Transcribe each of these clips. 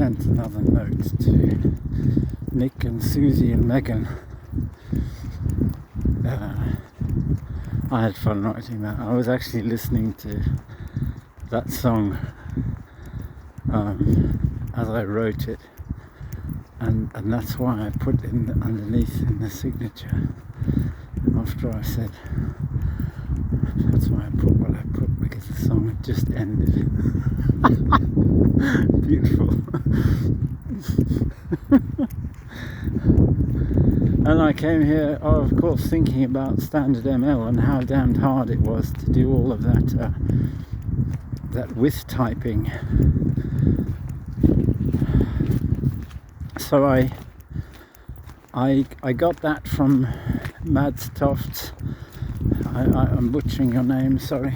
sent another note to Nick and Susie and Megan. I had fun writing that. I was actually listening to that song as I wrote it, and that's why I put in underneath in the signature, after I said, that's why I put what I put, because the song had just ended. Beautiful. And I came here, of course, thinking about standard ML and how damned hard it was to do all of that that with typing. So I got that from Mads Toft's. I'm butchering your name, sorry.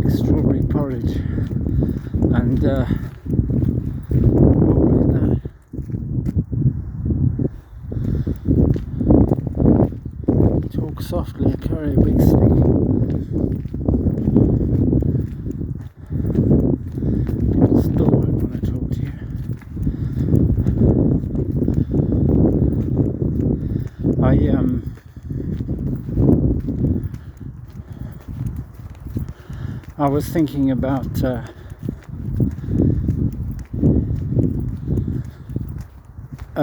Strawberry porridge, and talk softly, carry a big stick. People still won't want to talk to you. I was thinking about a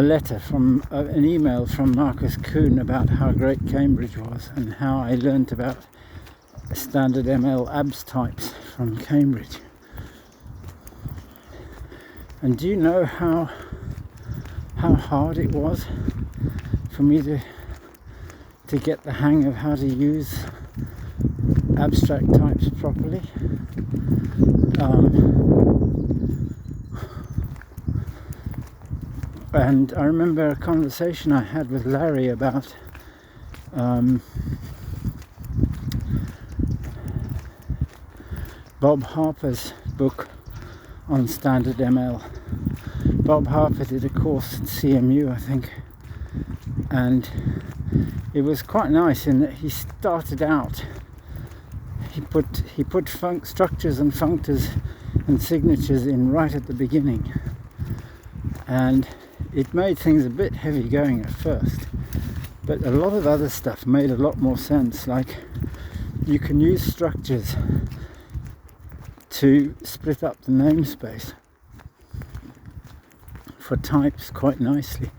letter from an email from Marcus Kuhn about how great Cambridge was and how I learnt about standard ML abstypes from Cambridge. And do you know how hard it was for me to get the hang of how to use abstract types properly? And I remember a conversation I had with Larry about Bob Harper's book on standard ML. Bob Harper did a course at CMU, I think, and it was quite nice in that he started out, he put structures and functors and signatures in right at the beginning, and it made things a bit heavy going at first, but a lot of other stuff made a lot more sense. Like, you can use structures to split up the namespace for types quite nicely,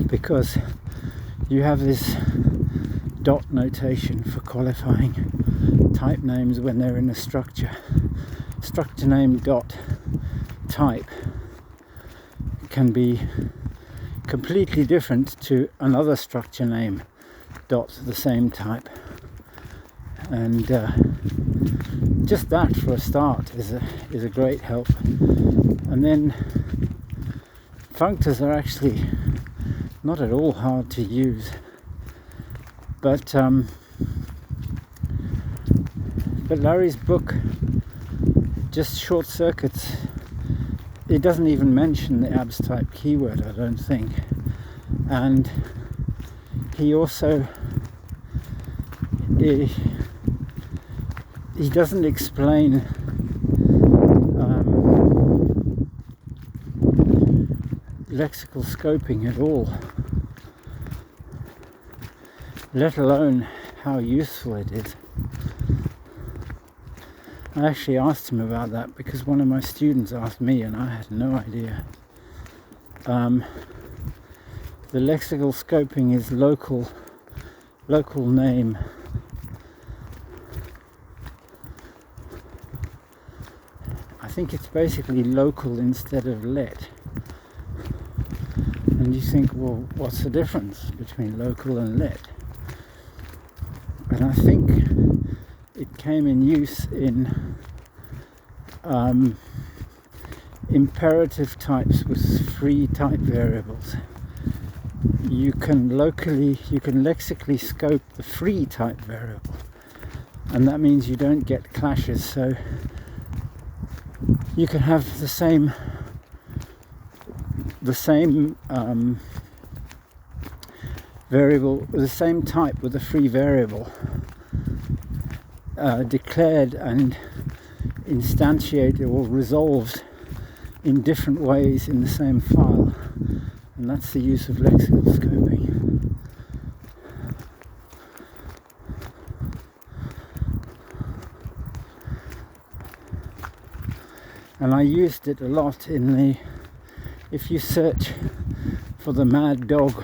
because you have this dot notation for qualifying type names when they're in a structure. Structure name dot type can be completely different to another structure name dot the same type, and just that for a start is a great help. And then functors are actually not at all hard to use, but Larry's book just short circuits. It doesn't even mention the abstype keyword, I don't think, and he also he doesn't explain lexical scoping at all, let alone how useful it is. I actually asked him about that because one of my students asked me and I had no idea. The lexical scoping is local name. I think it's basically local instead of let. And you think, well, what's the difference between local and let? And I think it came in use in imperative types with free type variables. You can lexically scope the free type variable, and that means you don't get clashes. So you can have the same variable, the same type with a free variable, declared and instantiated or resolved in different ways in the same file, and that's the use of lexical scoping. And I used it a lot if you search for the mad dog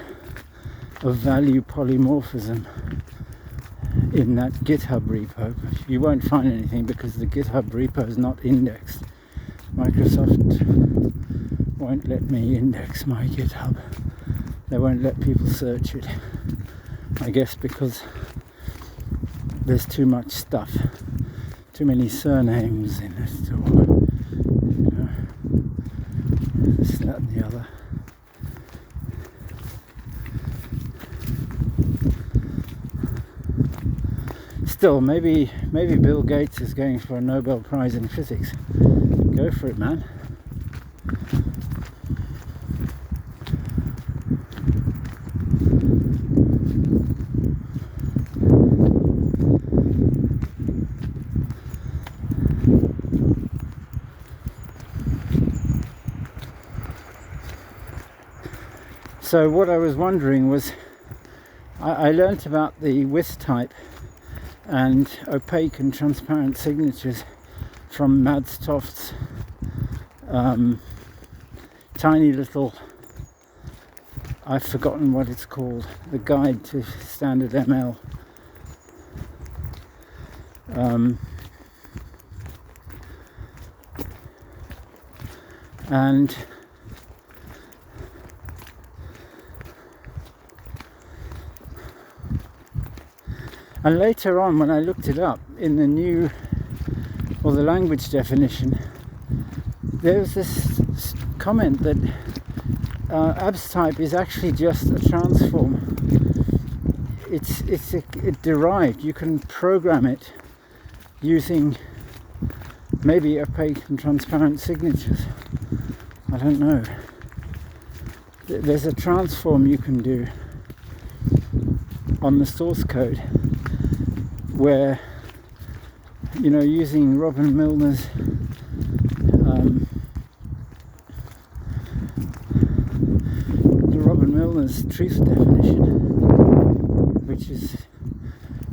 of value polymorphism in that GitHub repo, you won't find anything because the GitHub repo is not indexed. Microsoft won't let me index my GitHub. They won't let people search it. I guess because there's too much stuff, too many surnames in it, or this, that, and the other. Still, maybe Bill Gates is going for a Nobel Prize in physics. Go for it, man. So what I was wondering was, I learnt about the width type and opaque and transparent signatures from Mads Toft's tiny little, I've forgotten what it's called, the guide to standard ML. And later on, when I looked it up in the new, or the language definition, there was this comment that abstype is actually just a transform. It's derived. You can program it using maybe opaque and transparent signatures. I don't know. There's a transform you can do on the source code where, you know, using Robin Milner's truth definition, which is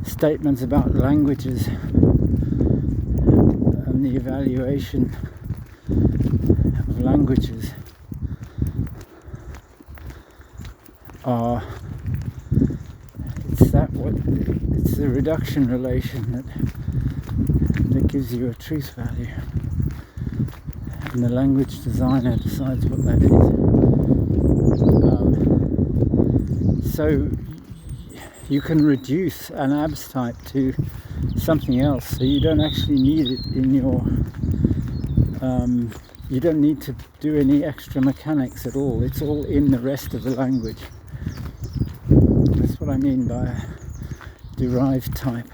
statements about languages and the evaluation of languages are, it's the reduction relation that gives you a truth value, and the language designer decides what that is. So you can reduce an abstype to something else, so you don't actually need it in your you don't need to do any extra mechanics at all. It's all in the rest of the language. That's what I mean by a derived type.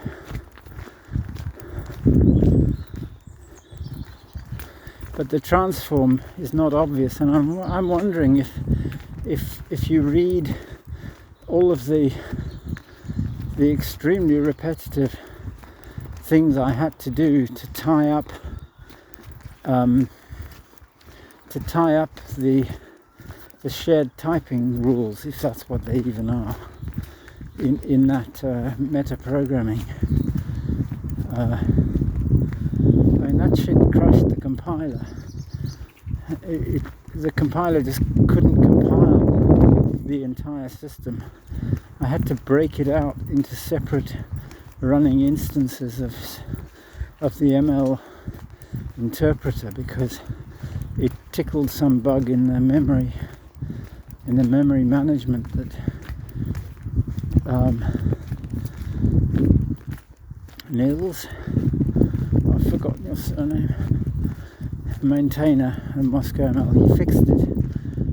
But the transform is not obvious, and I'm wondering if you read all of the extremely repetitive things I had to do to tie up the shared typing rules, if that's what they even are, in that meta-programming. I mean, that shit crushed the compiler. The compiler just couldn't compile the entire system. I had to break it out into separate running instances of the ML interpreter because it tickled some bug in the memory management that Nils, I've forgotten your surname, maintainer of Moscow ML, he fixed it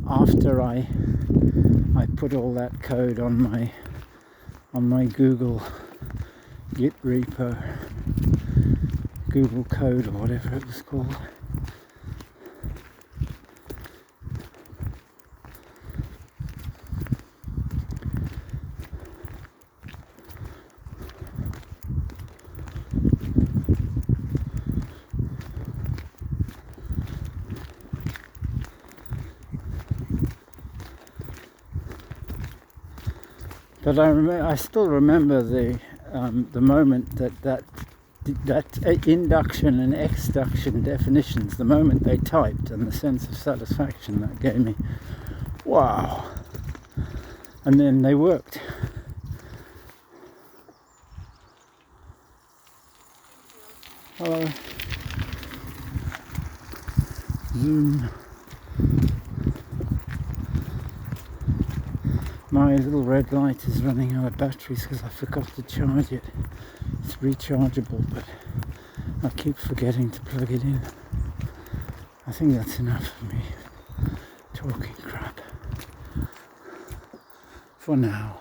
after I put all that code on my Google Git repo, Google Code or whatever it was called. But I still remember the moment that induction and exduction definitions, the moment they typed, and the sense of satisfaction that gave me. Wow! And then they worked. Hello. Zoom. My little red light is running out of batteries because I forgot to charge it. It's rechargeable, but I keep forgetting to plug it in. I think that's enough for me talking crap for now.